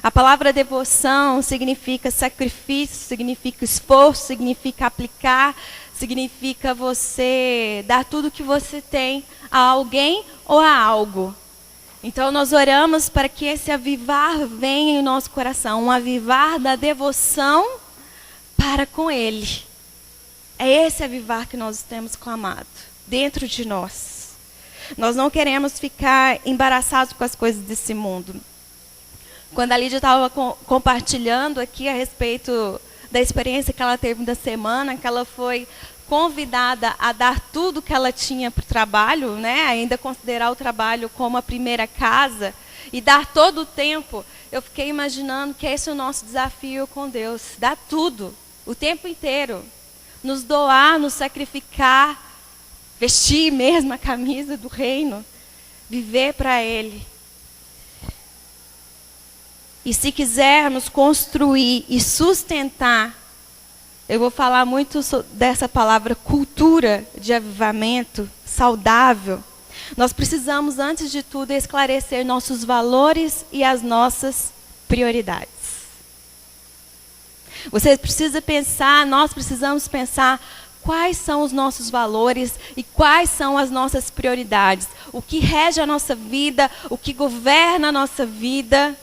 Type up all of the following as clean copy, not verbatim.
A palavra devoção significa sacrifício, significa esforço, significa aplicar, significa você dar tudo que você tem a alguém ou a algo. Então nós oramos para que esse avivar venha em nosso coração, um avivar da devoção para com Ele. É esse avivar que nós temos clamado dentro de nós. Nós não queremos ficar embaraçados com as coisas desse mundo. Quando a Lídia estava compartilhando aqui a respeito da experiência que ela teve da semana, que ela foi convidada a dar tudo que ela tinha para o trabalho, né? Ainda considerar o trabalho como a primeira casa e dar todo o tempo, eu fiquei imaginando que esse é o nosso desafio com Deus, dar tudo, o tempo inteiro, nos doar, nos sacrificar, vestir mesmo a camisa do reino, viver para Ele. E se quisermos construir e sustentar, eu vou falar muito dessa palavra cultura de avivamento saudável. Nós precisamos, antes de tudo, esclarecer nossos valores e as nossas prioridades. Você precisa pensar, nós precisamos pensar quais são os nossos valores e quais são as nossas prioridades. O que rege a nossa vida, o que governa a nossa vida,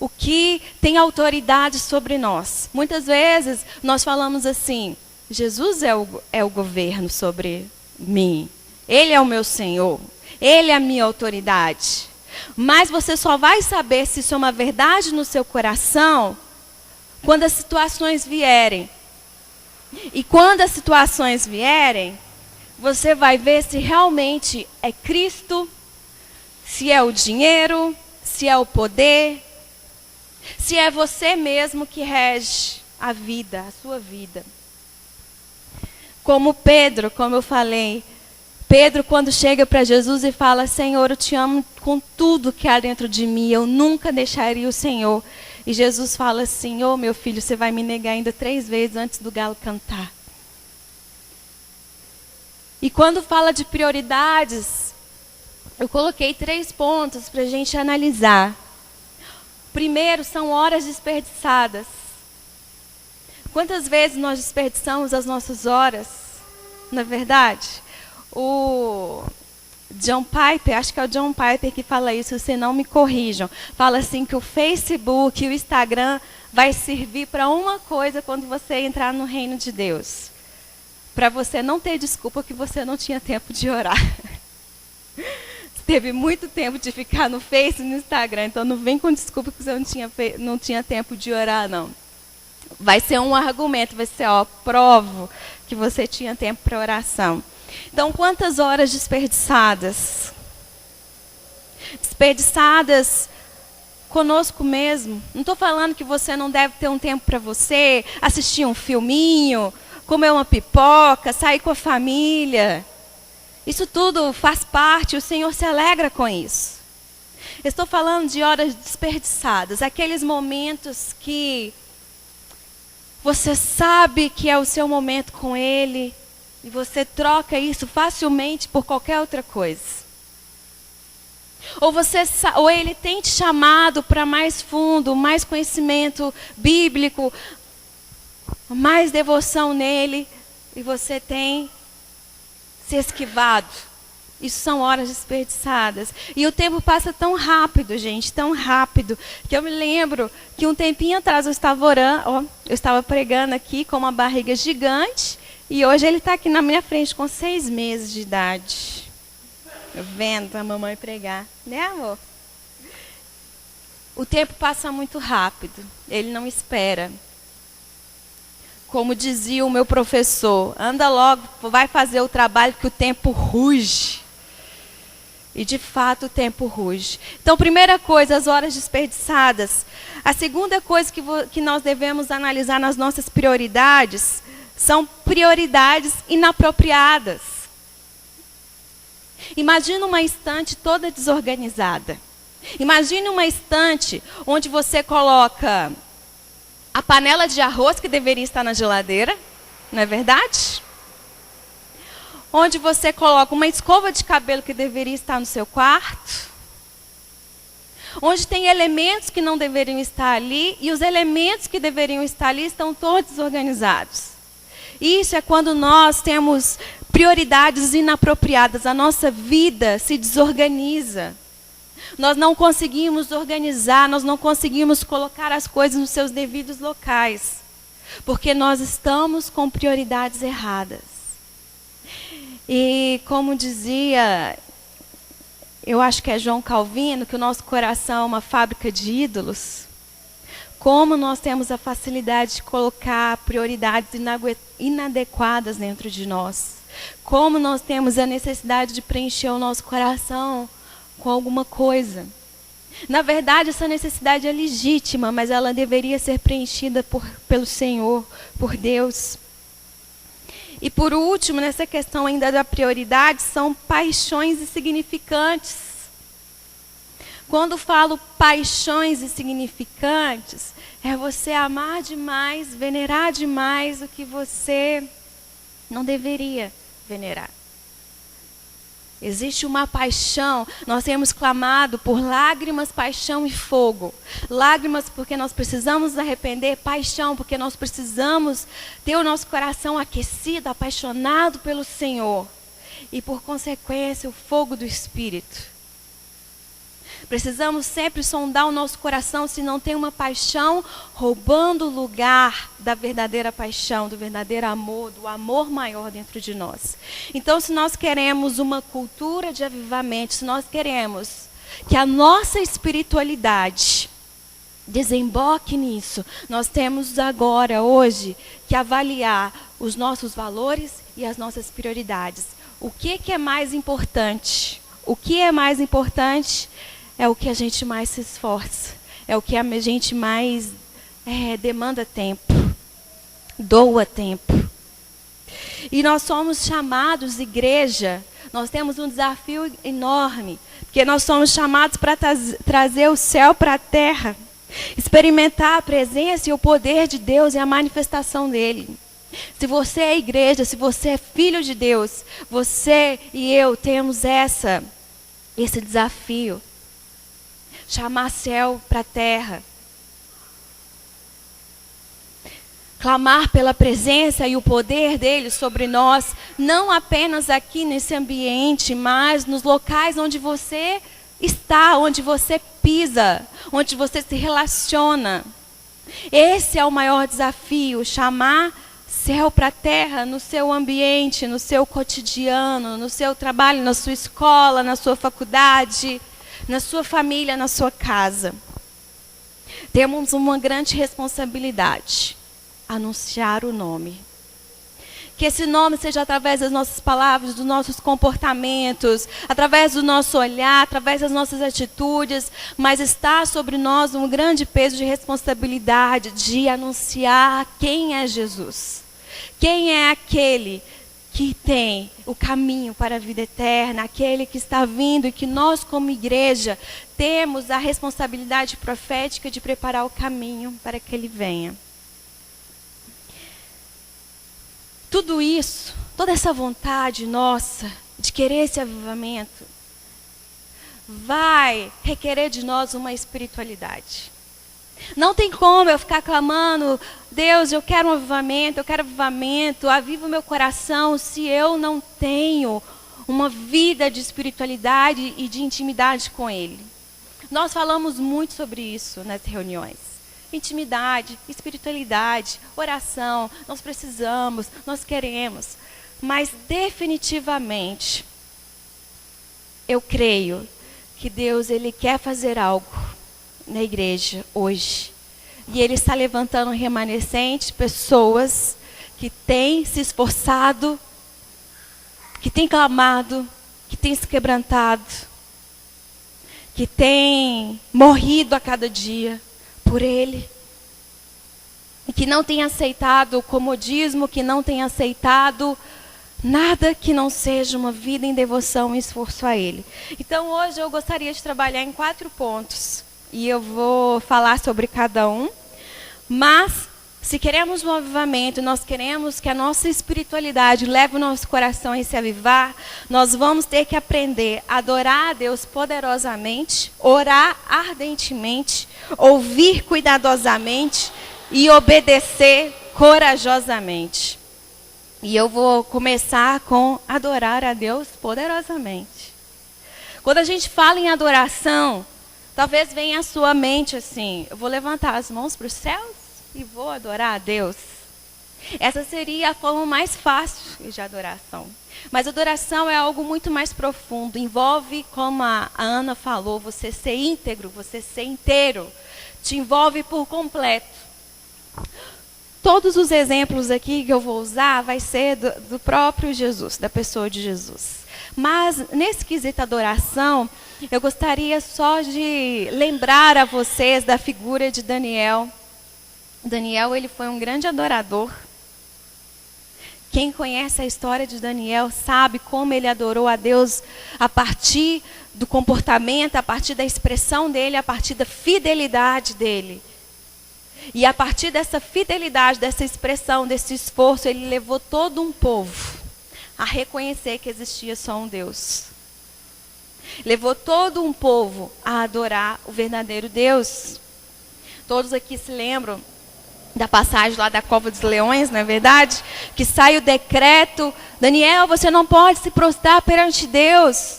o que tem autoridade sobre nós. Muitas vezes nós falamos assim, Jesus é o governo sobre mim. Ele é o meu Senhor. Ele é a minha autoridade. Mas você só vai saber se isso é uma verdade no seu coração quando as situações vierem. E quando as situações vierem, você vai ver se realmente é Cristo, se é o dinheiro, se é o poder, se é você mesmo que rege a vida, a sua vida. Como Pedro, como eu falei, Pedro quando chega para Jesus e fala, Senhor, eu te amo com tudo que há dentro de mim, eu nunca deixaria o Senhor. E Jesus fala assim, ô meu filho, você vai me negar ainda 3 vezes antes do galo cantar. E quando fala de prioridades, eu coloquei 3 pontos para a gente analisar. Primeiro, são horas desperdiçadas. Quantas vezes nós desperdiçamos as nossas horas? Não é verdade? O John Piper, acho que é o John Piper que fala isso, se não me corrijam. Fala assim que o Facebook e o Instagram vai servir para uma coisa quando você entrar no reino de Deus. Para você não ter desculpa que você não tinha tempo de orar. Teve muito tempo de ficar no Face e no Instagram, então não vem com desculpa que você não tinha tempo de orar, não. Vai ser um argumento, vai ser, provo que você tinha tempo para oração. Então, quantas horas desperdiçadas? Desperdiçadas conosco mesmo. Não estou falando que você não deve ter um tempo para você, assistir um filminho, comer uma pipoca, sair com a família. Isso tudo faz parte, o Senhor se alegra com isso. Estou falando de horas desperdiçadas, aqueles momentos que você sabe que é o seu momento com Ele e você troca isso facilmente por qualquer outra coisa. Ou Ele tem te chamado para mais fundo, mais conhecimento bíblico, mais devoção nele e você tem se esquivado. Isso são horas desperdiçadas. E o tempo passa tão rápido, gente, tão rápido, que eu me lembro que um tempinho atrás eu estava orando, eu estava pregando aqui com uma barriga gigante, e hoje ele está aqui na minha frente com 6 meses de idade. Vendo a mamãe pregar, né, amor? O tempo passa muito rápido, ele não espera. Como dizia o meu professor, anda logo, vai fazer o trabalho que o tempo ruge. E de fato o tempo ruge. Então, primeira coisa, as horas desperdiçadas. A segunda coisa que nós devemos analisar nas nossas prioridades são prioridades inapropriadas. Imagina uma estante toda desorganizada. Imagine uma estante onde você coloca a panela de arroz que deveria estar na geladeira, não é verdade? Onde você coloca uma escova de cabelo que deveria estar no seu quarto. onde tem elementos que não deveriam estar ali e os elementos que deveriam estar ali estão todos desorganizados. Isso é quando nós temos prioridades inapropriadas, a nossa vida se desorganiza. Nós não conseguimos organizar, nós não conseguimos colocar as coisas nos seus devidos locais, porque nós estamos com prioridades erradas. E como dizia, eu acho que é João Calvino, que o nosso coração é uma fábrica de ídolos. Como nós temos a facilidade de colocar prioridades inadequadas dentro de nós. Como nós temos a necessidade de preencher o nosso coração com alguma coisa. Na verdade, essa necessidade é legítima, mas ela deveria ser preenchida pelo Senhor, por Deus. E por último, nessa questão ainda da prioridade, são paixões insignificantes. Quando falo paixões insignificantes, é você amar demais, venerar demais o que você não deveria venerar. Existe uma paixão, nós temos clamado por lágrimas, paixão e fogo. Lágrimas porque nós precisamos nos arrepender, paixão porque nós precisamos ter o nosso coração aquecido, apaixonado pelo Senhor. E por consequência, o fogo do Espírito. Precisamos sempre sondar o nosso coração se não tem uma paixão roubando o lugar da verdadeira paixão, do verdadeiro amor, do amor maior dentro de nós. Então, se nós queremos uma cultura de avivamento, se nós queremos que a nossa espiritualidade desemboque nisso, nós temos agora, hoje, que avaliar os nossos valores e as nossas prioridades. O que é mais importante? O que é mais importante? É o que a gente mais se esforça. É o que a gente mais demanda tempo. Doa tempo. E nós somos chamados, igreja, nós temos um desafio enorme. Porque nós somos chamados para trazer o céu para a terra. Experimentar a presença e o poder de Deus e a manifestação dele. Se você é igreja, se você é filho de Deus, você e eu temos esse desafio. Chamar céu para a terra. Clamar pela presença e o poder dele sobre nós, não apenas aqui nesse ambiente, mas nos locais onde você está, onde você pisa, onde você se relaciona. Esse é o maior desafio, chamar céu para a terra no seu ambiente, no seu cotidiano, no seu trabalho, na sua escola, na sua faculdade, na sua família, na sua casa. Temos uma grande responsabilidade, anunciar o nome. Que esse nome seja através das nossas palavras, dos nossos comportamentos, através do nosso olhar, através das nossas atitudes, mas está sobre nós um grande peso de responsabilidade de anunciar quem é Jesus. Quem é aquele que tem o caminho para a vida eterna, aquele que está vindo e que nós, como igreja, temos a responsabilidade profética de preparar o caminho para que ele venha. Tudo isso, toda essa vontade nossa de querer esse avivamento, vai requerer de nós uma espiritualidade. Não tem como eu ficar clamando, Deus, eu quero um avivamento, aviva o meu coração, se eu não tenho uma vida de espiritualidade e de intimidade com Ele. Nós falamos muito sobre isso nas reuniões. Intimidade, espiritualidade, oração, nós precisamos, nós queremos. Mas definitivamente, eu creio que Deus, Ele quer fazer algo na igreja hoje. E Ele está levantando um remanescente, pessoas que têm se esforçado, que têm clamado, que têm se quebrantado, que têm morrido a cada dia por Ele. E que não têm aceitado o comodismo, que não têm aceitado nada que não seja uma vida em devoção e esforço a Ele. Então hoje eu gostaria de trabalhar em 4 pontos. E eu vou falar sobre cada um. Mas Se queremos um avivamento, nós queremos que a nossa espiritualidade leve o nosso coração a se avivar, nós vamos ter que aprender a adorar a Deus poderosamente, orar ardentemente, ouvir cuidadosamente e obedecer corajosamente. E eu vou começar com adorar a Deus poderosamente. Quando a gente fala em adoração, talvez venha à sua mente assim, eu vou levantar as mãos para os céus e vou adorar a Deus. Essa seria a forma mais fácil de adoração. Mas adoração é algo muito mais profundo. Envolve, como a Ana falou, você ser íntegro, você ser inteiro. Te envolve por completo. Todos os exemplos aqui que eu vou usar vai ser do próprio Jesus, da pessoa de Jesus. Mas nesse quesito adoração, eu gostaria só de lembrar a vocês da figura de Daniel. Daniel, ele foi um grande adorador. Quem conhece a história de Daniel sabe como ele adorou a Deus a partir do comportamento, a partir da expressão dele, a partir da fidelidade dele. E a partir dessa fidelidade, dessa expressão, desse esforço, ele levou todo um povo a reconhecer que existia só um Deus. Levou todo um povo a adorar o verdadeiro Deus. Todos aqui se lembram da passagem lá da Cova dos Leões, não é verdade? Que sai o decreto, Daniel, você não pode se prostrar perante Deus.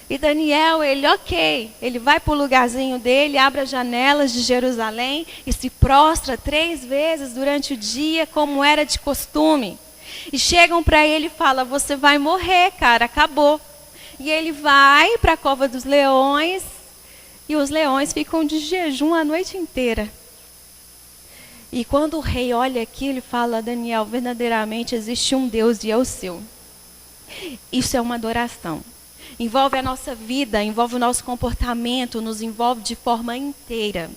E Daniel, ele vai para o lugarzinho dele, abre as janelas de Jerusalém e se prostra 3 vezes durante o dia, como era de costume. E chegam para ele e falam, você vai morrer, cara, acabou. E ele vai para a Cova dos Leões e os leões ficam de jejum a noite inteira. E quando o rei olha aquilo, ele fala, Daniel, verdadeiramente existe um Deus e é o seu. Isso é uma adoração. Envolve a nossa vida, envolve o nosso comportamento, nos envolve de forma inteira.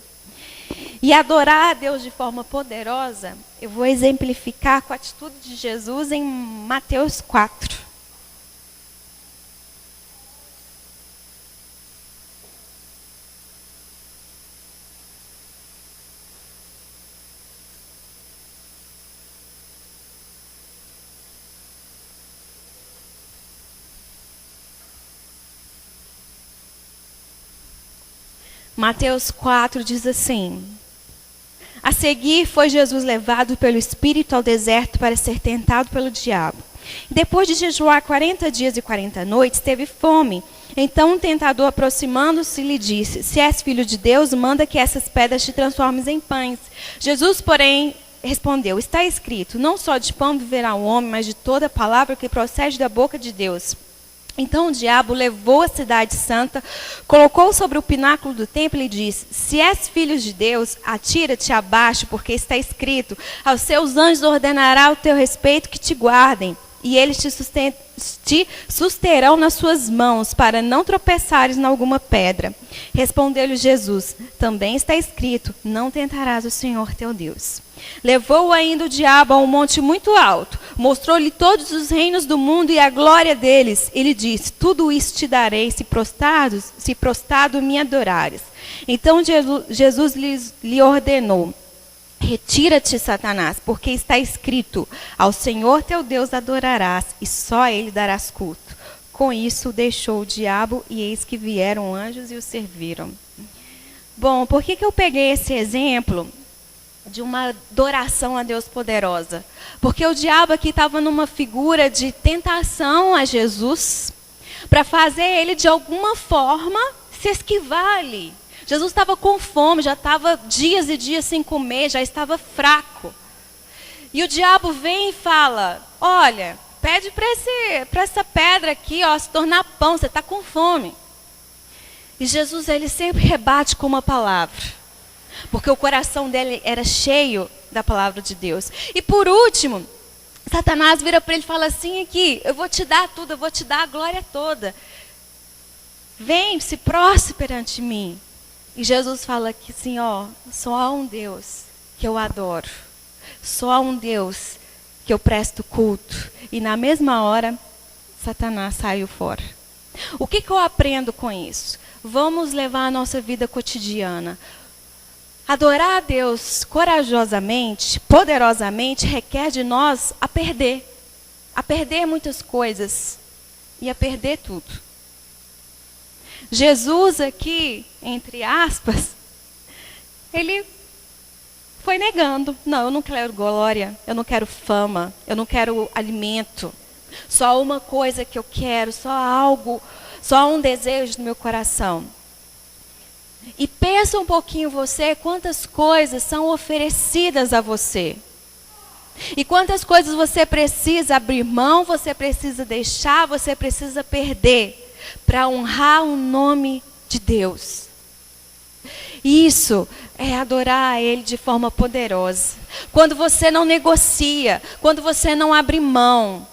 E adorar a Deus de forma poderosa, eu vou exemplificar com a atitude de Jesus em Mateus 4. Mateus 4 diz assim, a seguir foi Jesus levado pelo Espírito ao deserto para ser tentado pelo diabo. Depois de jejuar 40 dias e 40 noites, teve fome. Então um tentador aproximando-se lhe disse, se és filho de Deus, manda que essas pedras te transformes em pães. Jesus, porém, respondeu, está escrito, não só de pão viverá o homem, mas de toda palavra que procede da boca de Deus. Então o diabo levou a cidade santa, colocou sobre o pináculo do templo e disse, se és filho de Deus, atira-te abaixo, porque está escrito, aos seus anjos ordenará o teu respeito que te guardem, e eles te susterão nas suas mãos, para não tropeçares em alguma pedra. Respondeu-lhe Jesus, também está escrito, não tentarás o Senhor teu Deus. Levou ainda o diabo a um monte muito alto, mostrou-lhe todos os reinos do mundo e a glória deles. Ele disse, tudo isso te darei se prostrado me adorares. Então Jesus lhe ordenou, retira-te, Satanás, porque está escrito, ao Senhor teu Deus adorarás e só a ele darás culto. Com isso deixou o diabo e eis que vieram anjos e o serviram. Bom, por que eu peguei esse exemplo de uma adoração a Deus poderosa? Porque o diabo aqui estava numa figura de tentação a Jesus, para fazer ele de alguma forma se esquivar ali. Jesus estava com fome, já estava dias e dias sem comer, já estava fraco. E o diabo vem e fala, olha, pede para essa pedra aqui ó, se tornar pão, você está com fome. E Jesus ele sempre rebate com uma palavra, porque o coração dele era cheio da palavra de Deus. E por último, Satanás vira para ele e fala assim aqui, eu vou te dar tudo, eu vou te dar a glória toda. Vem, se prostre perante mim. E Jesus fala que assim, ó, só há um Deus que eu adoro. Só há um Deus que eu presto culto. E na mesma hora, Satanás saiu fora. O que eu aprendo com isso? Vamos levar a nossa vida cotidiana. Adorar a Deus corajosamente, poderosamente, requer de nós a perder muitas coisas e a perder tudo. Jesus aqui, entre aspas, ele foi negando. Não, eu não quero glória, eu não quero fama, eu não quero alimento. Só uma coisa que eu quero, só algo, só um desejo no meu coração. E pensa um pouquinho você, quantas coisas são oferecidas a você. E quantas coisas você precisa abrir mão, você precisa deixar, você precisa perder para honrar o nome de Deus. Isso é adorar a Ele de forma poderosa. Quando você não negocia, quando você não abre mão,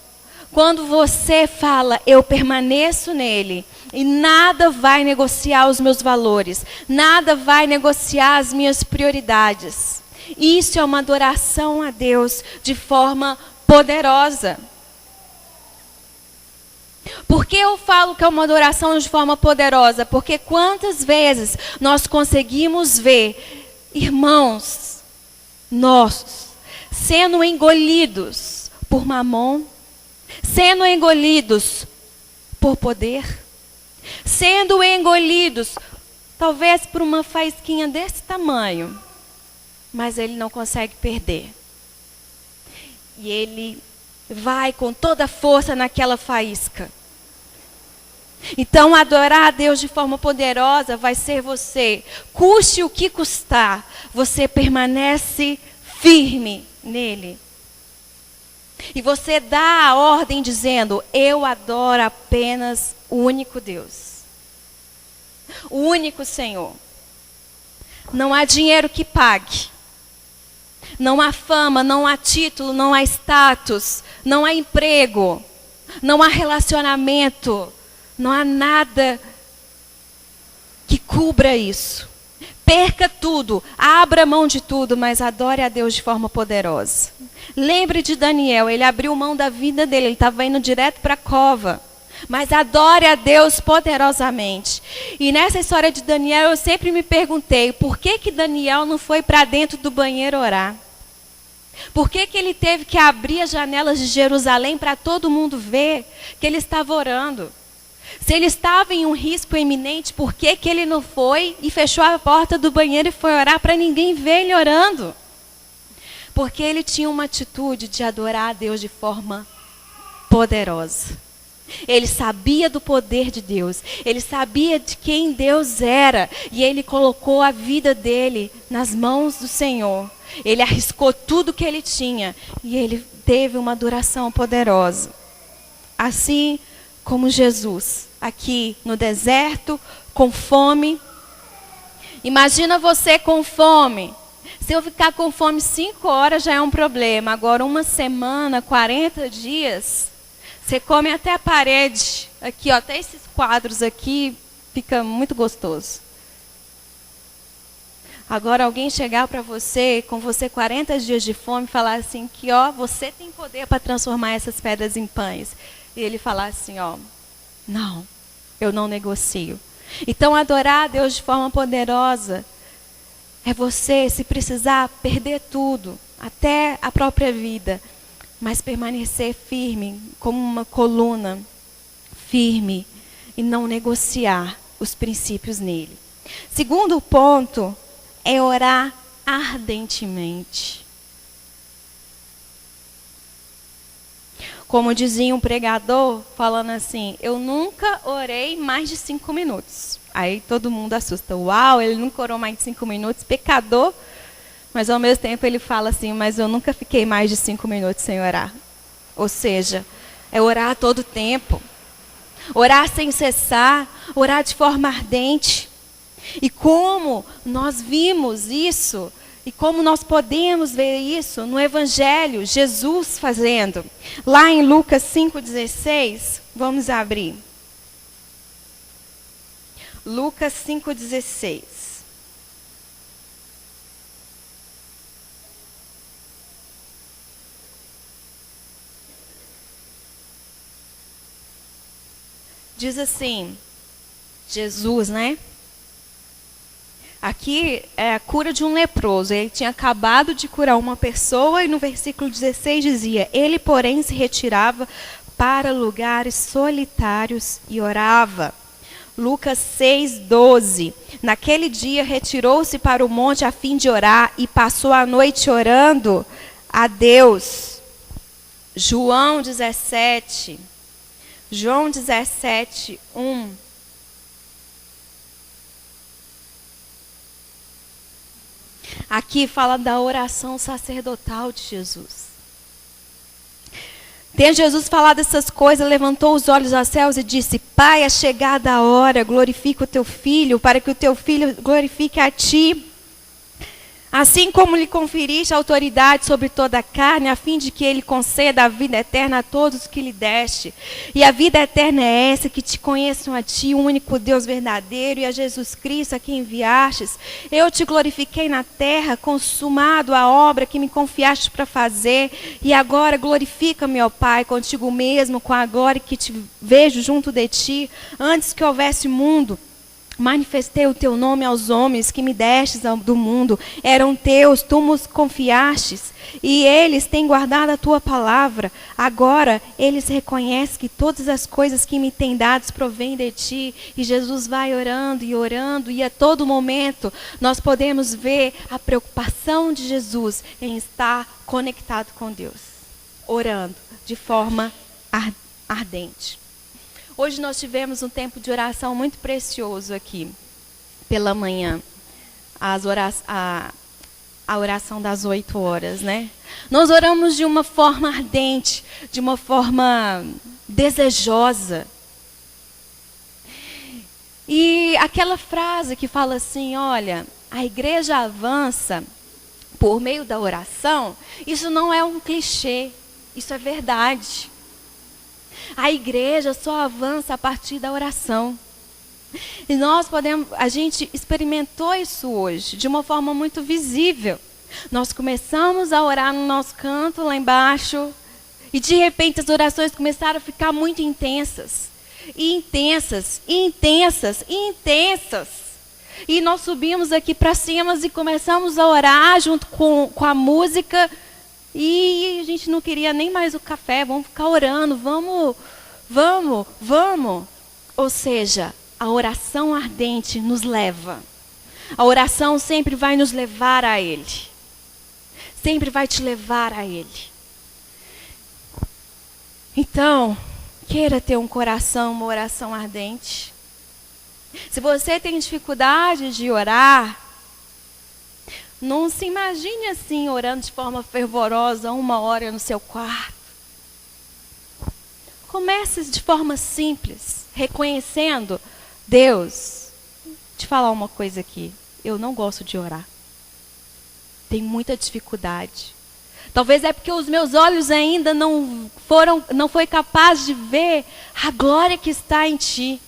quando você fala, eu permaneço nele, e nada vai negociar os meus valores, nada vai negociar as minhas prioridades. Isso é uma adoração a Deus de forma poderosa. Por que eu falo que é uma adoração de forma poderosa? Porque quantas vezes nós conseguimos ver irmãos nossos sendo engolidos por mamon, sendo engolidos por poder, sendo engolidos talvez por uma faísquinha desse tamanho, mas ele não consegue perder. E ele vai com toda a força naquela faísca. Então, adorar a Deus de forma poderosa vai ser você, custe o que custar, você permanece firme nele. E você dá a ordem dizendo, eu adoro apenas o único Deus. O único Senhor. Não há dinheiro que pague. Não há fama, não há título, não há status, não há emprego, não há relacionamento, não há nada que cubra isso. Perca tudo, abra mão de tudo, mas adore a Deus de forma poderosa. Lembre de Daniel, ele abriu mão da vida dele, ele estava indo direto para a cova. Mas adore a Deus poderosamente. E nessa história de Daniel, eu sempre me perguntei, por que Daniel não foi para dentro do banheiro orar? Por que ele teve que abrir as janelas de Jerusalém para todo mundo ver que ele estava orando? Se ele estava em um risco iminente, por que ele não foi e fechou a porta do banheiro e foi orar para ninguém ver ele orando? Porque ele tinha uma atitude de adorar a Deus de forma poderosa. Ele sabia do poder de Deus, ele sabia de quem Deus era, e ele colocou a vida dele nas mãos do Senhor. Ele arriscou tudo que ele tinha, e ele teve uma adoração poderosa. Assim como Jesus, aqui no deserto, com fome. Imagina você com fome. Se eu ficar com fome 5 horas já é um problema. Agora, uma semana, 40 dias... Você come até a parede, aqui, ó, até esses quadros aqui, fica muito gostoso. Agora alguém chegar para você, com você 40 dias de fome, falar assim que, ó, você tem poder para transformar essas pedras em pães. E ele falar assim, ó, não, eu não negocio. Então adorar a Deus de forma poderosa é você, se precisar, perder tudo, até a própria vida. Mas permanecer firme, como uma coluna, firme, e não negociar os princípios nele. Segundo ponto, é orar ardentemente. Como dizia um pregador, falando assim, eu nunca orei mais de 5 minutos. Aí todo mundo assusta, uau, ele nunca orou mais de 5 minutos, pecador. Mas ao mesmo tempo ele fala assim, mas eu nunca fiquei mais de 5 minutos sem orar. Ou seja, é orar a todo tempo. Orar sem cessar, orar de forma ardente. E como nós vimos isso, e como nós podemos ver isso no Evangelho, Jesus fazendo. Lá em Lucas 5,16, vamos abrir. Lucas 5,16. Diz assim, Jesus, né? Aqui é a cura de um leproso. Ele tinha acabado de curar uma pessoa e no versículo 16 dizia: ele, porém, se retirava para lugares solitários e orava. Lucas 6:12. Naquele dia retirou-se para o monte a fim de orar e passou a noite orando a Deus. João 17, 1. Aqui fala da oração sacerdotal de Jesus. Tendo Jesus falado essas coisas, levantou os olhos aos céus e disse: Pai, é chegada a hora, glorifica o teu filho, para que o teu filho glorifique a ti. Assim como lhe conferiste autoridade sobre toda a carne, a fim de que ele conceda a vida eterna a todos que lhe deste. E a vida eterna é essa, que te conheçam a ti, o único Deus verdadeiro, e a Jesus Cristo, a quem enviastes. Eu te glorifiquei na terra, consumado a obra que me confiaste para fazer. E agora glorifica-me, ó Pai, contigo mesmo, com a glória que te vejo junto de ti. Antes que houvesse mundo, manifestei o teu nome aos homens que me destes do mundo. Eram teus, tu nos confiastes, e eles têm guardado a tua palavra. Agora eles reconhecem que todas as coisas que me têm dados provêm de ti. E Jesus vai orando, e a todo momento nós podemos ver a preocupação de Jesus em estar conectado com Deus, orando de forma ardente. Hoje nós tivemos um tempo de oração muito precioso aqui, pela manhã, a oração das 8 horas, né? Nós oramos de uma forma ardente, de uma forma desejosa. E aquela frase que fala assim, olha, a igreja avança por meio da oração, isso não é um clichê, isso é verdade. A igreja só avança a partir da oração. E a gente experimentou isso hoje, de uma forma muito visível. Nós começamos a orar no nosso canto, lá embaixo, e de repente as orações começaram a ficar muito intensas. E intensas. E nós subimos aqui para cima e começamos a orar junto com a música. E a gente não queria nem mais o café, vamos ficar orando, vamos. Ou seja, a oração ardente nos leva. A oração sempre vai nos levar a Ele. Sempre vai te levar a Ele. Então, queira ter um coração, uma oração ardente. Se você tem dificuldade de orar, não se imagine assim, orando de forma fervorosa, 1 hora no seu quarto. Comece de forma simples, reconhecendo: Deus, te falar uma coisa aqui, eu não gosto de orar. Tenho muita dificuldade. Talvez é porque os meus olhos ainda não foi capaz de ver a glória que está em ti.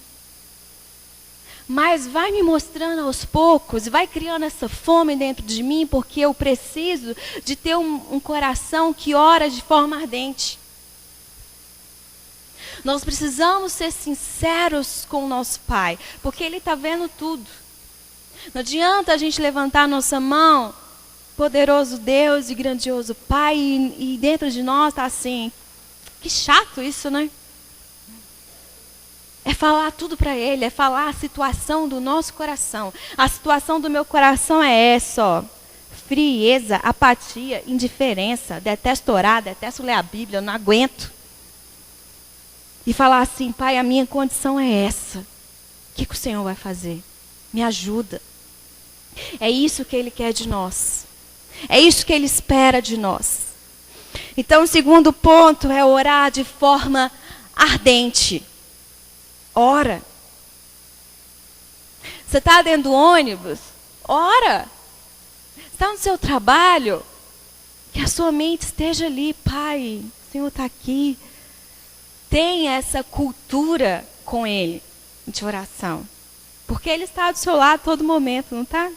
Mas vai me mostrando aos poucos, vai criando essa fome dentro de mim, porque eu preciso de ter um coração que ora de forma ardente. Nós precisamos ser sinceros com o nosso Pai, porque Ele está vendo tudo. Não adianta a gente levantar a nossa mão, poderoso Deus e grandioso Pai, e dentro de nós está assim, que chato isso, né? É falar tudo para Ele, é falar a situação do nosso coração. A situação do meu coração é essa, ó. Frieza, apatia, indiferença, detesto orar, detesto ler a Bíblia, eu não aguento. E falar assim, Pai, a minha condição é essa. O que o Senhor vai fazer? Me ajuda. É isso que Ele quer de nós. É isso que Ele espera de nós. Então, o segundo ponto é orar de forma ardente. Ora. Você está dentro do ônibus? Ora. Está no seu trabalho? Que a sua mente esteja ali. Pai, o Senhor está aqui. Tenha essa cultura com Ele de oração. Porque Ele está do seu lado a todo momento, não está?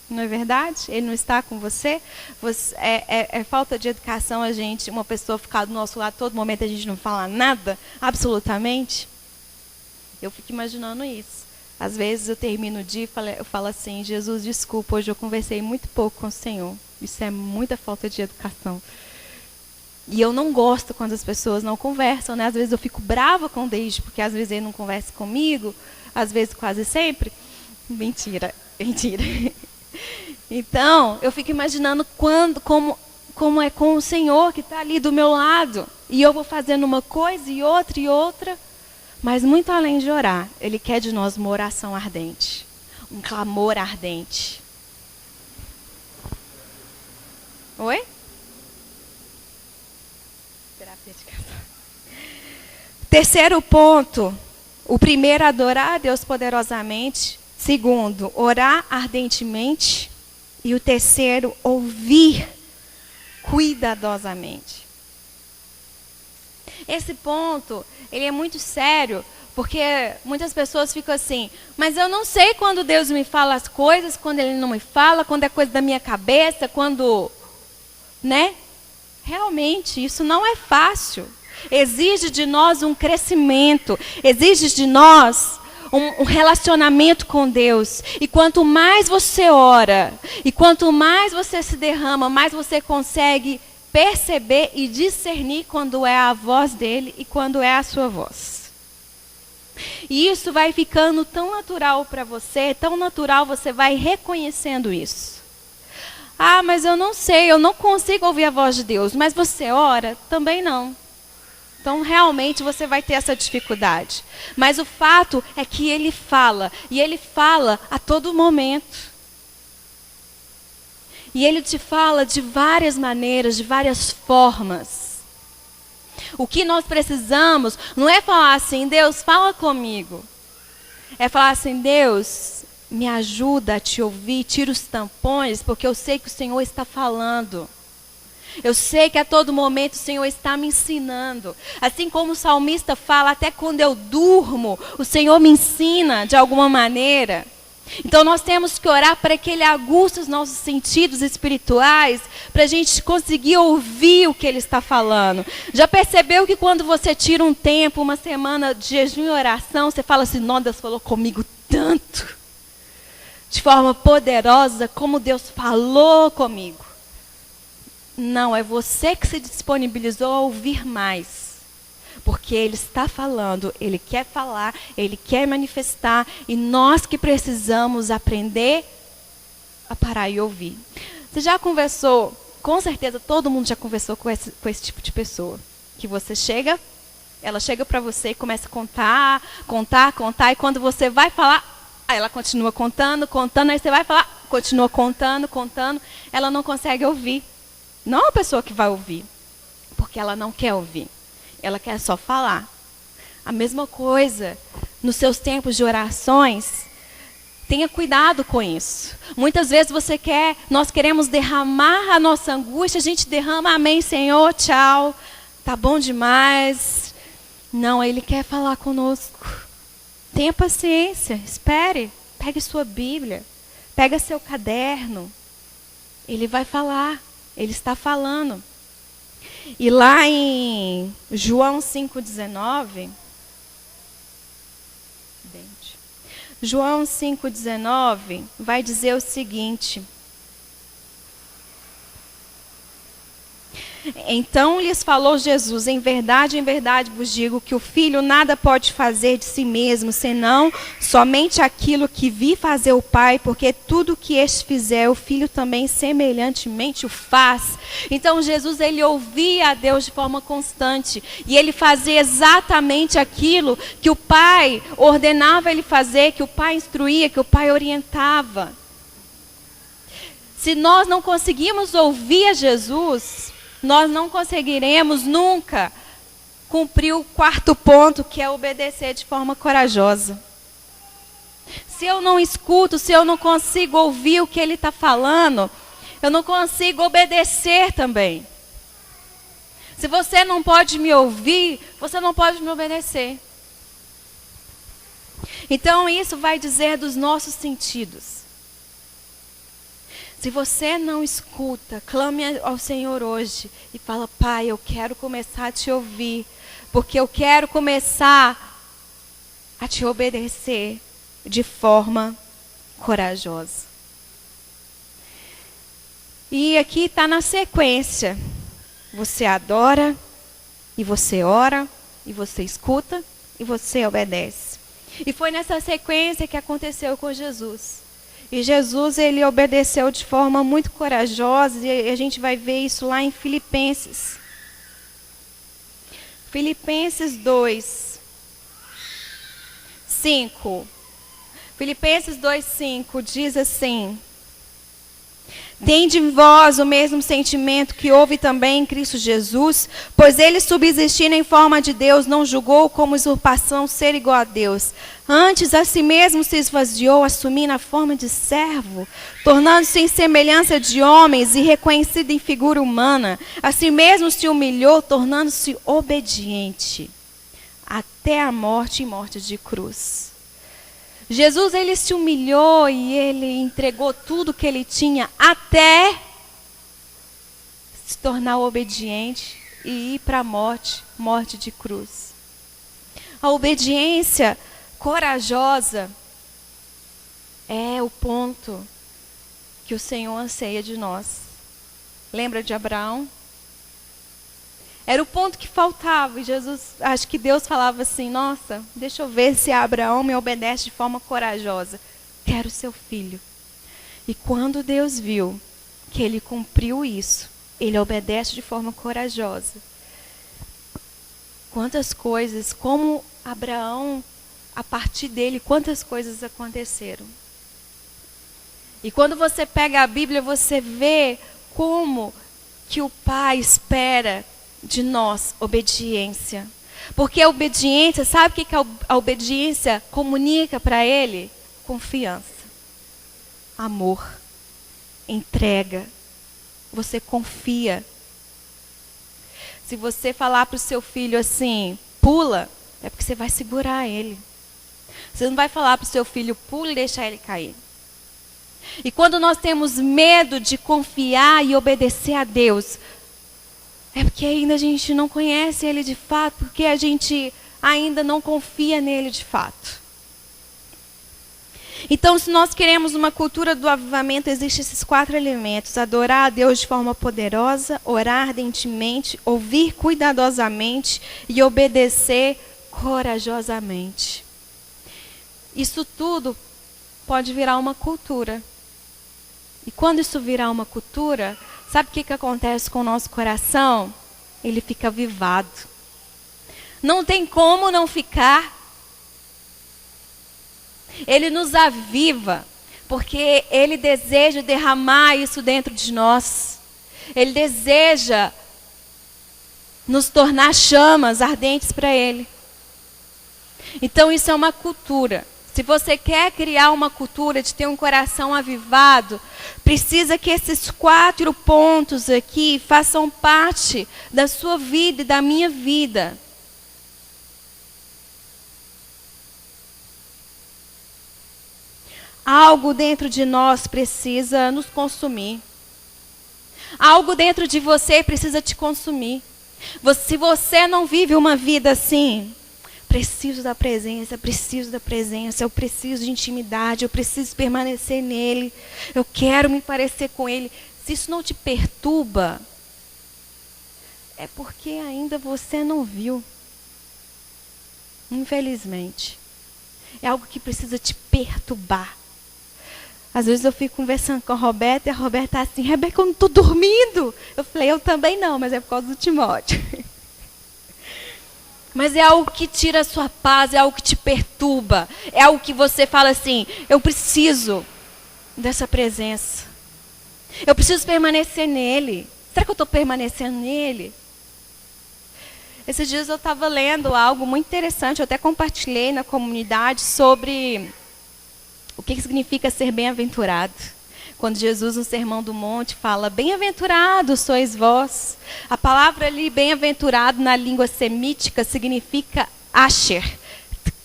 Não é verdade? Ele não está com você? É falta de educação uma pessoa ficar do nosso lado a todo momento e a gente não falar nada, absolutamente? Eu fico imaginando isso. Às vezes eu termino o dia e eu falo assim, Jesus, desculpa, hoje eu conversei muito pouco com o Senhor. Isso é muita falta de educação. E eu não gosto quando as pessoas não conversam, né? Às vezes eu fico brava com o Deide, porque às vezes ele não conversa comigo, às vezes quase sempre. Mentira. Então, eu fico imaginando como é com o Senhor que está ali do meu lado. E eu vou fazendo uma coisa e outra. Mas muito além de orar, Ele quer de nós uma oração ardente. Um clamor ardente. Oi? Terapia de casal. Terceiro ponto. O primeiro, adorar a Deus poderosamente. Segundo, orar ardentemente. E o terceiro, ouvir cuidadosamente. Esse ponto, ele é muito sério, porque muitas pessoas ficam assim, mas eu não sei quando Deus me fala as coisas, quando Ele não me fala, quando é coisa da minha cabeça, quando... né? Realmente, isso não é fácil. Exige de nós um crescimento, exige de nós um relacionamento com Deus. E quanto mais você ora, e quanto mais você se derrama, mais você consegue perceber e discernir quando é a voz dele e quando é a sua voz. E isso vai ficando tão natural para você, tão natural, você vai reconhecendo isso. Ah, mas eu não sei, eu não consigo ouvir a voz de Deus. Mas você ora? Também não. Então, realmente, você vai ter essa dificuldade. Mas o fato é que Ele fala. E Ele fala a todo momento. E Ele te fala de várias maneiras, de várias formas. O que nós precisamos não é falar assim, Deus, fala comigo. É falar assim, Deus, me ajuda a te ouvir, tira os tampões, porque eu sei que o Senhor está falando. Eu sei que a todo momento o Senhor está me ensinando. Assim como o salmista fala, até quando eu durmo, o Senhor me ensina de alguma maneira. Então nós temos que orar para que Ele aguce os nossos sentidos espirituais, para a gente conseguir ouvir o que Ele está falando. Já percebeu que quando você tira um tempo, uma semana de jejum e oração, você fala assim, não, Deus falou comigo tanto, de forma poderosa, como Deus falou comigo. Não, é você que se disponibilizou a ouvir mais. Porque Ele está falando, Ele quer falar, Ele quer manifestar. E nós que precisamos aprender a parar e ouvir. Você já conversou, com certeza todo mundo já conversou com esse tipo de pessoa. Que você chega, ela chega para você e começa a contar. E quando você vai falar, aí ela continua contando. Aí você vai falar, continua contando. Ela não consegue ouvir. Não é a pessoa que vai ouvir, porque ela não quer ouvir. Ela quer só falar. A mesma coisa nos seus tempos de orações. Tenha cuidado com isso. Muitas vezes nós queremos derramar a nossa angústia, a gente derrama, amém, Senhor, tchau, tá bom demais. Não, Ele quer falar conosco. Tenha paciência, espere, pegue sua Bíblia, pega seu caderno. Ele vai falar. Ele está falando. E lá em João 5,19, João 5,19 vai dizer o seguinte. Então lhes falou Jesus, em verdade vos digo que o filho nada pode fazer de si mesmo, senão somente aquilo que vi fazer o Pai, porque tudo que este fizer, o filho também semelhantemente o faz. Então Jesus, ele ouvia a Deus de forma constante, e ele fazia exatamente aquilo que o Pai ordenava ele fazer, que o Pai instruía, que o Pai orientava. Se nós não conseguimos ouvir a Jesus, nós não conseguiremos nunca cumprir o quarto ponto, que é obedecer de forma corajosa. Se eu não escuto, se eu não consigo ouvir o que Ele está falando, eu não consigo obedecer também. Se você não pode me ouvir, você não pode me obedecer. Então isso vai dizer dos nossos sentidos. Se você não escuta, clame ao Senhor hoje e fala, Pai, eu quero começar a te ouvir, porque eu quero começar a te obedecer. de forma corajosa. E aqui está na sequência. Você adora, e você ora, e você escuta, e você obedece. E foi nessa sequência que aconteceu com Jesus. E Jesus, ele obedeceu de forma muito corajosa, e a gente vai ver isso lá em Filipenses. Filipenses 2, 5. Filipenses 2:5 diz assim: tende em vós o mesmo sentimento que houve também em Cristo Jesus, pois ele, subsistindo em forma de Deus, não julgou como usurpação ser igual a Deus. Antes, a si mesmo se esvaziou, assumindo a forma de servo, tornando-se em semelhança de homens e reconhecido em figura humana. A si mesmo se humilhou, tornando-se obediente até a morte e morte de cruz. Jesus, ele se humilhou e ele entregou tudo que ele tinha até se tornar obediente e ir para a morte, morte de cruz. A obediência corajosa é o ponto que o Senhor anseia de nós. Lembra de Abraão? Era o ponto que faltava. E Jesus, acho que Deus falava assim: nossa, deixa eu ver se Abraão me obedece de forma corajosa. Quero seu filho. E quando Deus viu que ele cumpriu isso, ele obedece de forma corajosa. Quantas coisas, como Abraão, a partir dele, quantas coisas aconteceram. E quando você pega a Bíblia, você vê como que o Pai espera de nós obediência. Porque a obediência, sabe o que a obediência comunica para ele? Confiança, amor, entrega. Você confia. Se você falar para o seu filho assim, pula, é porque você vai segurar ele. Você não vai falar para o seu filho, pula e deixar ele cair. E quando nós temos medo de confiar e obedecer a Deus, é porque ainda a gente não conhece Ele de fato, porque a gente ainda não confia nele de fato. Então, se nós queremos uma cultura do avivamento, existem esses 4 elementos: adorar a Deus de forma poderosa, orar ardentemente, ouvir cuidadosamente e obedecer corajosamente. Isso tudo pode virar uma cultura. E quando isso virar uma cultura, sabe o que acontece com o nosso coração? Ele fica avivado. Não tem como não ficar. Ele nos aviva, porque Ele deseja derramar isso dentro de nós. Ele deseja nos tornar chamas ardentes para Ele. Então isso é uma cultura. Se você quer criar uma cultura de ter um coração avivado, precisa que esses 4 pontos aqui façam parte da sua vida e da minha vida. Algo dentro de nós precisa nos consumir. Algo dentro de você precisa te consumir. Se você não vive uma vida assim, preciso da presença, eu preciso de intimidade, eu preciso permanecer nele, eu quero me parecer com ele. Se isso não te perturba, é porque ainda você não viu. Infelizmente. É algo que precisa te perturbar. Às vezes eu fico conversando com a Roberta e a Roberta está assim: Rebeca, eu não estou dormindo. Eu falei: eu também não, mas é por causa do Timóteo. Mas é algo que tira a sua paz, é algo que te perturba. É algo que você fala assim: eu preciso dessa presença. Eu preciso permanecer nele. Será que eu estou permanecendo nele? Esses dias eu estava lendo algo muito interessante, eu até compartilhei na comunidade sobre o que significa ser bem-aventurado. Quando Jesus, no Sermão do Monte, fala: bem-aventurados sois vós. A palavra ali, bem-aventurado, na língua semítica, significa asher.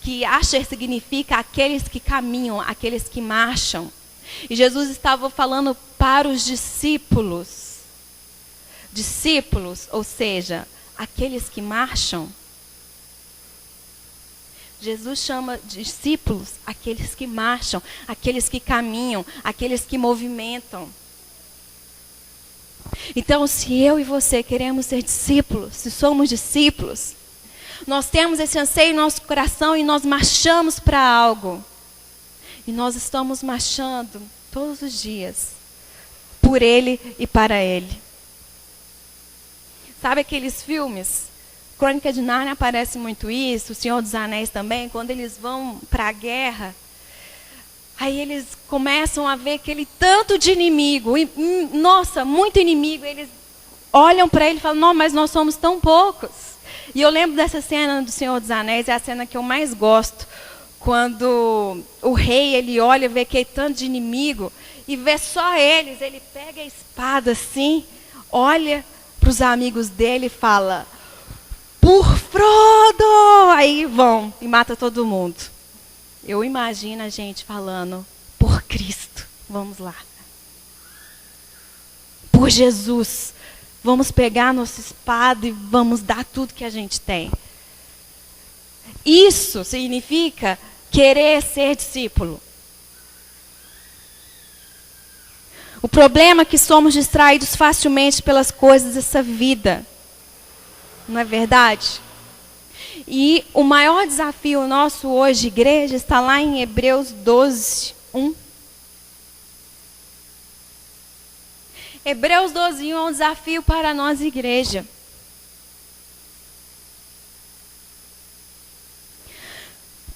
Que asher significa aqueles que caminham, aqueles que marcham. E Jesus estava falando para os discípulos. Discípulos, ou seja, aqueles que marcham. Jesus chama discípulos aqueles que marcham, aqueles que caminham, aqueles que movimentam. Então, se eu e você queremos ser discípulos, se somos discípulos, nós temos esse anseio em nosso coração e nós marchamos para algo. E nós estamos marchando todos os dias por Ele e para Ele. Sabe aqueles filmes? Crônica de Nárnia aparece muito isso, O Senhor dos Anéis também, quando eles vão para a guerra. Aí eles começam a ver aquele tanto de inimigo. E, nossa, muito inimigo. Eles olham para ele e falam, não, mas nós somos tão poucos. E eu lembro dessa cena do Senhor dos Anéis, é a cena que eu mais gosto. Quando o rei, ele olha, vê aquele tanto de inimigo e vê só eles. Ele pega a espada assim, olha para os amigos dele e fala, por Frodo! Aí vão e mata todo mundo. Eu imagino a gente falando, por Cristo, vamos lá. Por Jesus, vamos pegar nossa espada e vamos dar tudo que a gente tem. Isso significa querer ser discípulo. O problema é que somos distraídos facilmente pelas coisas dessa vida. Não é verdade? E o maior desafio nosso hoje, igreja, está lá em Hebreus 12, 1. Hebreus 12, 1 é um desafio para nós, igreja.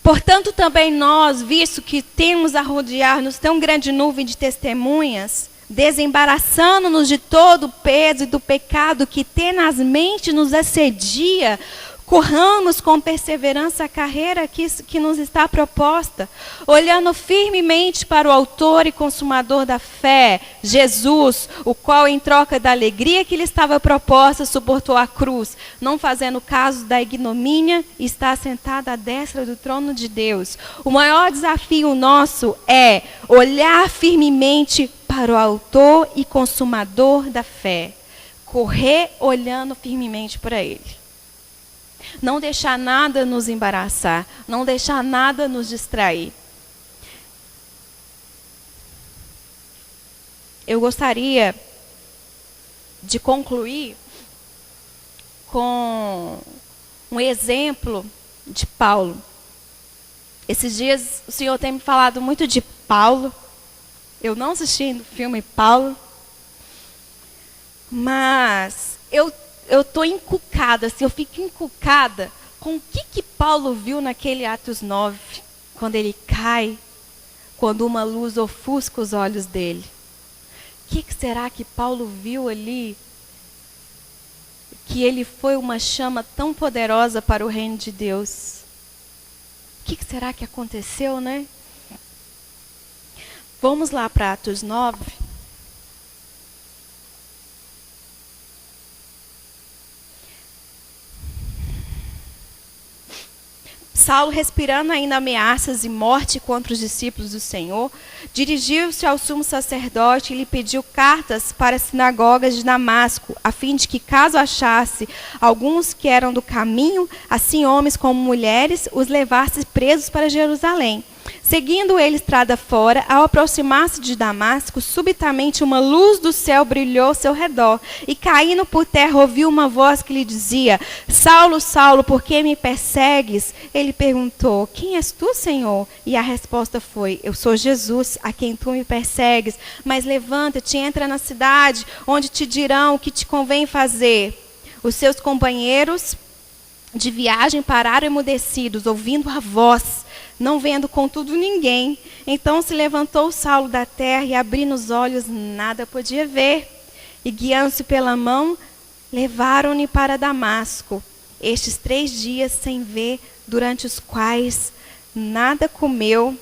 Portanto, também nós, visto que temos a rodear-nos tão grande nuvem de testemunhas, desembaraçando-nos de todo o peso e do pecado que tenazmente nos assedia, corramos com perseverança a carreira que nos está proposta, olhando firmemente para o autor e consumador da fé, Jesus, o qual, em troca da alegria que lhe estava proposta, suportou a cruz, não fazendo caso da ignomínia, e está sentado à destra do trono de Deus. O maior desafio nosso é olhar firmemente para o autor e consumador da fé, correr olhando firmemente para ele. Não deixar nada nos embaraçar, não deixar nada nos distrair. Eu gostaria de concluir com um exemplo de Paulo. Esses dias o Senhor tem me falado muito de Paulo. Eu não assisti o filme Paulo, mas eu estou encucada, assim, eu fico encucada com o que Paulo viu naquele Atos 9, quando ele cai, quando uma luz ofusca os olhos dele. O que será que Paulo viu ali? Que ele foi uma chama tão poderosa para o reino de Deus. O que será que aconteceu, né? Vamos lá para Atos 9. Saulo, respirando ainda ameaças e morte contra os discípulos do Senhor, dirigiu-se ao sumo sacerdote e lhe pediu cartas para as sinagogas de Damasco, a fim de que, caso achasse alguns que eram do caminho, assim homens como mulheres, os levasse presos para Jerusalém. Seguindo ele estrada fora, ao aproximar-se de Damasco, subitamente uma luz do céu brilhou ao seu redor, e caindo por terra ouviu uma voz que lhe dizia, Saulo, Saulo, por que me persegues? Ele perguntou, quem és tu, Senhor? E a resposta foi, eu sou Jesus, a quem tu me persegues, mas levanta-te, entra na cidade, onde te dirão o que te convém fazer. Os seus companheiros de viagem pararam emudecidos, ouvindo a voz, não vendo contudo ninguém. Então se levantou Saulo da terra e, abrindo os olhos, nada podia ver. E guiando-se pela mão, levaram-no para Damasco. Estes 3 dias sem ver, durante os quais nada comeu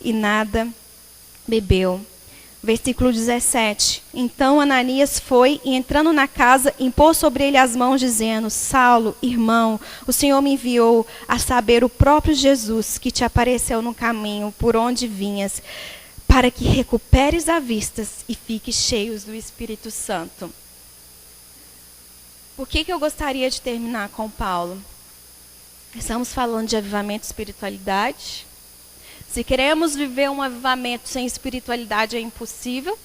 e nada bebeu. Versículo 17. Então Ananias foi e, entrando na casa, impôs sobre ele as mãos, dizendo, Saulo, irmão, o Senhor me enviou, a saber, o próprio Jesus, que te apareceu no caminho por onde vinhas, para que recuperes a vista e fiques cheios do Espírito Santo. Por que eu gostaria de terminar com Paulo? Estamos falando de avivamento e espiritualidade. Se queremos viver um avivamento sem espiritualidade, é impossível.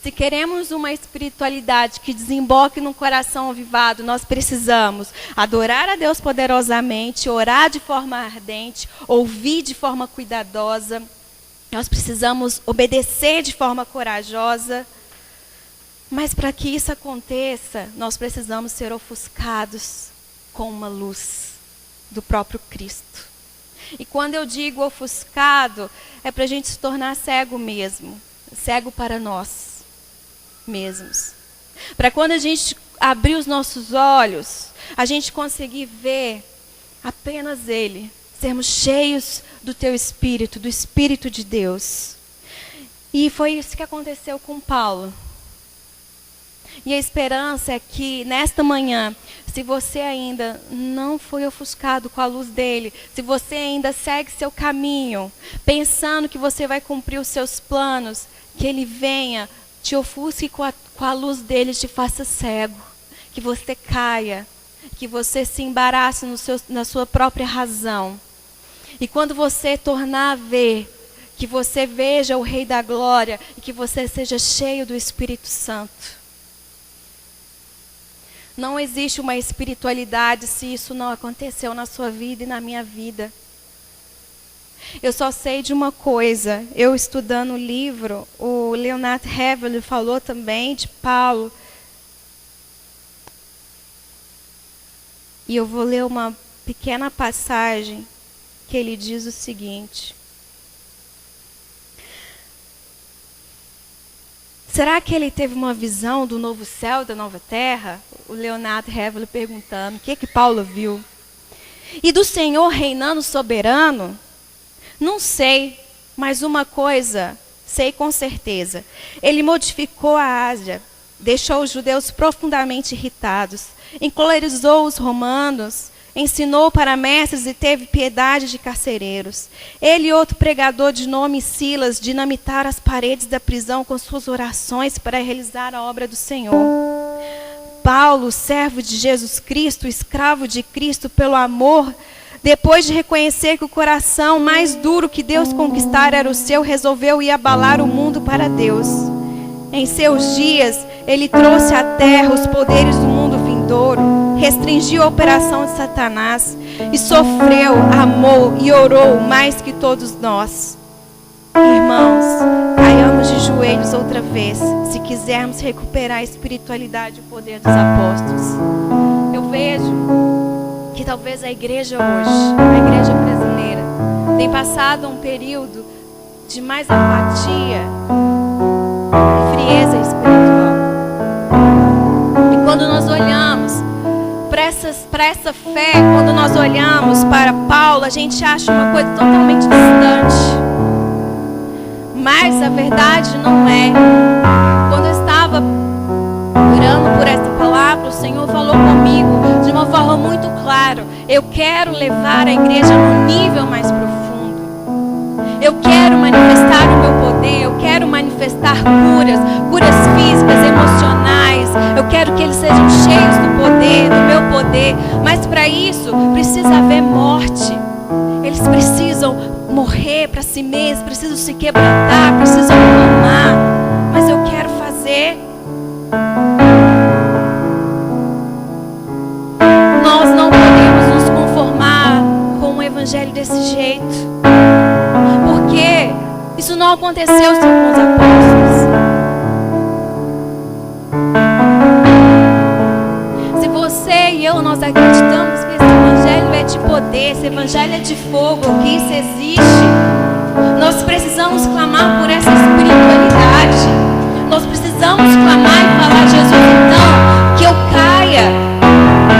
Se queremos uma espiritualidade que desemboque num coração avivado, nós precisamos adorar a Deus poderosamente, orar de forma ardente, ouvir de forma cuidadosa. Nós precisamos obedecer de forma corajosa. Mas para que isso aconteça, nós precisamos ser ofuscados com uma luz do próprio Cristo. E quando eu digo ofuscado, é para a gente se tornar cego mesmo. Cego para nós mesmos. Para quando a gente abrir os nossos olhos, a gente conseguir ver apenas Ele. Sermos cheios do Teu Espírito, do Espírito de Deus. E foi isso que aconteceu com Paulo. E a esperança é que, nesta manhã, se você ainda não foi ofuscado com a luz dele, se você ainda segue seu caminho, pensando que você vai cumprir os seus planos, que ele venha, te ofusque com a luz dele, te faça cego, que você caia, que você se embarace na sua própria razão. E quando você tornar a ver, que você veja o Rei da Glória e que você seja cheio do Espírito Santo. Não existe uma espiritualidade se isso não aconteceu na sua vida e na minha vida. Eu só sei de uma coisa. Eu estudando o livro, o Leonard Ravenhill falou também de Paulo. E eu vou ler uma pequena passagem que ele diz o seguinte. Será que ele teve uma visão do novo céu, da nova terra? O Leonard Ravenhill perguntando, o que Paulo viu? E do Senhor reinando soberano? Não sei, mas uma coisa sei com certeza. Ele modificou a Ásia, deixou os judeus profundamente irritados, encolerizou os romanos, ensinou para mestres e teve piedade de carcereiros. Ele e outro pregador de nome Silas dinamitaram as paredes da prisão com suas orações para realizar a obra do Senhor. Paulo, servo de Jesus Cristo, escravo de Cristo pelo amor, depois de reconhecer que o coração mais duro que Deus conquistara era o seu, resolveu ir abalar o mundo para Deus. Em seus dias, ele trouxe à terra os poderes do mundo vindouro, restringiu a operação de Satanás e sofreu, amou e orou mais que todos nós. Irmãos, caiamos de joelhos outra vez, se quisermos recuperar a espiritualidade e o poder dos apóstolos. Eu vejo que talvez a igreja hoje, a igreja brasileira, tem passado um período de mais apatia e frieza espiritual. E quando nós olhamos para essa fé, quando nós olhamos para Paulo, a gente acha uma coisa totalmente distante. Mas a verdade não é. Quando eu estava orando por essa palavra, o Senhor falou comigo de uma forma muito clara. Eu quero levar a igreja num nível mais profundo. Eu quero manifestar o meu poder. Eu quero manifestar curas físicas, emocionais. Eu quero que eles sejam cheios do poder, do meu poder. Mas para isso precisa haver morte. Eles precisam morrer para si mesmos, precisam se quebrantar, precisam clamar. Mas eu quero fazer. Nós não podemos nos conformar com um evangelho desse jeito, porque isso não aconteceu só com os apóstolos. Se você e eu, nós acreditamos que esse evangelho é de poder, esse evangelho é de fogo, que isso existe, nós precisamos clamar por essa espiritualidade. Nós precisamos clamar e falar: Jesus, então, que eu caia,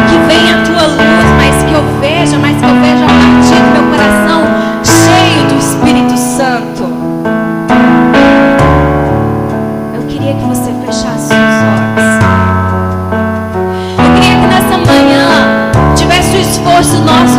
que venha a tua luz, mas que eu veja a partir do meu coração cheio do Espírito Santo. Eu queria que você fechasse os olhos. Eu queria que nessa manhã tivesse o esforço nosso